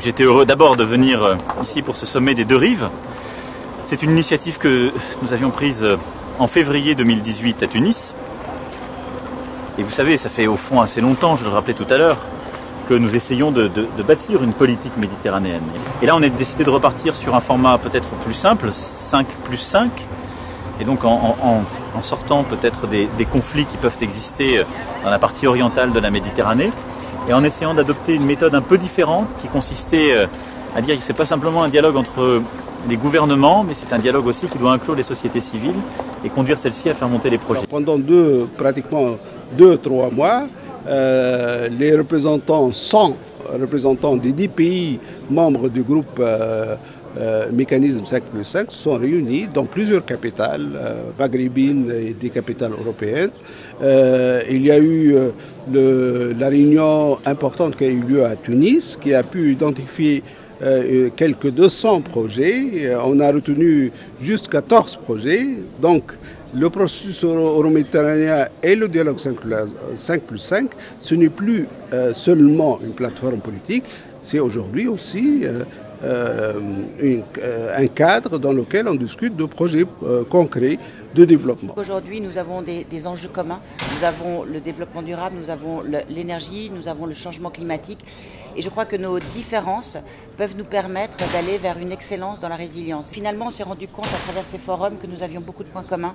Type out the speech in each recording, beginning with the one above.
Donc j'étais heureux d'abord de venir ici pour ce sommet des deux rives. C'est une initiative que nous avions prise en février 2018 à Tunis. Et vous savez, ça fait au fond assez longtemps, je le rappelais tout à l'heure, que nous essayons de bâtir une politique méditerranéenne. Et là, on a décidé de repartir sur un format peut-être plus simple, 5+5. Et donc en sortant peut-être des conflits qui peuvent exister dans la partie orientale de la Méditerranée, et en essayant d'adopter une méthode un peu différente qui consistait à dire que ce n'est pas simplement un dialogue entre les gouvernements, mais c'est un dialogue aussi qui doit inclure les sociétés civiles et conduire celles-ci à faire monter les projets. Pendant pratiquement 2-3 mois, les représentants, 100 représentants des 10 pays membres du groupe Mécanisme 5+5 sont réunis dans plusieurs capitales maghrébines et des capitales européennes. Il y a eu la réunion importante qui a eu lieu à Tunis, qui a pu identifier quelques 200 projets. On a retenu juste 14 projets. Donc, le processus euroméditerranéen et le dialogue 5+5, ce n'est plus seulement une plateforme politique, c'est aujourd'hui aussi un cadre dans lequel on discute de projets concrets de développement. Aujourd'hui, nous avons des enjeux communs. Nous avons le développement durable, nous avons l'énergie, nous avons le changement climatique. Et je crois que nos différences peuvent nous permettre d'aller vers une excellence dans la résilience. Finalement, on s'est rendu compte à travers ces forums que nous avions beaucoup de points communs,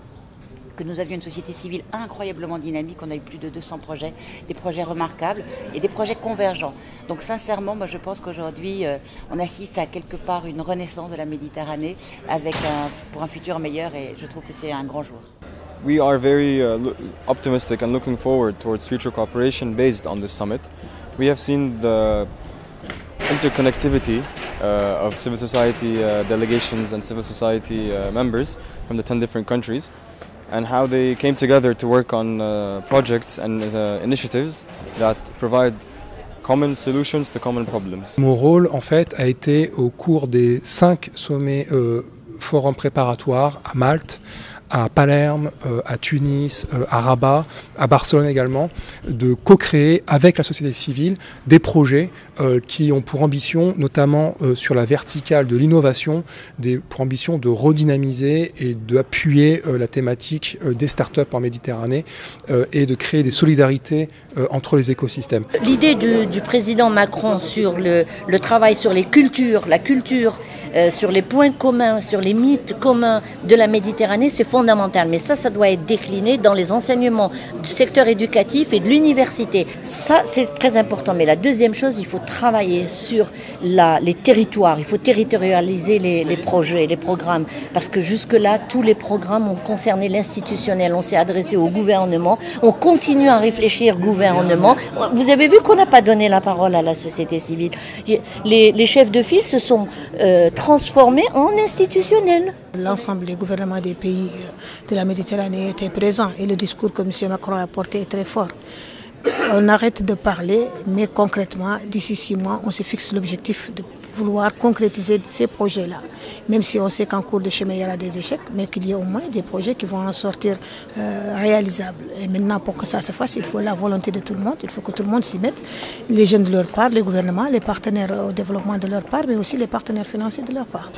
que nous avions une société civile incroyablement dynamique, on a eu plus de 200 projets, des projets remarquables et des projets convergents. Donc sincèrement, moi je pense qu'aujourd'hui, on assiste à quelque part une renaissance de la Méditerranée pour un futur meilleur, et je trouve que c'est un grand jour. We are very optimistic and looking forward towards future cooperation based on this summit. We have seen the interconnectivity of civil society delegations and civil society members from the 10 different countries, and how they came together to work on projects and initiatives that provide common solutions to common problems. Mon rôle, en fait, a été au cours des 5 sommets forums préparatoires à Malte, à Palerme, à Tunis, à Rabat, à Barcelone également, de co-créer avec la société civile des projets qui ont pour ambition, notamment sur la verticale de l'innovation, pour ambition de redynamiser et d'appuyer la thématique des startups en Méditerranée et de créer des solidarités entre les écosystèmes. L'idée du président Macron sur le travail sur les cultures, la culture, sur les points communs, sur les mythes communs de la Méditerranée, c'est fondamental. Mais ça doit être décliné dans les enseignements du secteur éducatif et de l'université. Ça, c'est très important. Mais la deuxième chose, il faut travailler sur les territoires. Il faut territorialiser les projets, les programmes. Parce que jusque-là, tous les programmes ont concerné l'institutionnel. On s'est adressé au gouvernement. On continue à réfléchir gouvernement. Vous avez vu qu'on n'a pas donné la parole à la société civile. Les chefs de file se sont transformés en institutionnels. L'ensemble des gouvernements des pays de la Méditerranée étaient présents et le discours que M. Macron a porté est très fort. On arrête de parler, mais concrètement, d'ici 6 mois, on se fixe l'objectif de vouloir concrétiser ces projets-là. Même si on sait qu'en cours de chemin, il y aura des échecs, mais qu'il y ait au moins des projets qui vont en sortir réalisables. Et maintenant, pour que ça se fasse, il faut la volonté de tout le monde, il faut que tout le monde s'y mette. Les jeunes de leur part, les gouvernements, les partenaires au développement de leur part, mais aussi les partenaires financiers de leur part.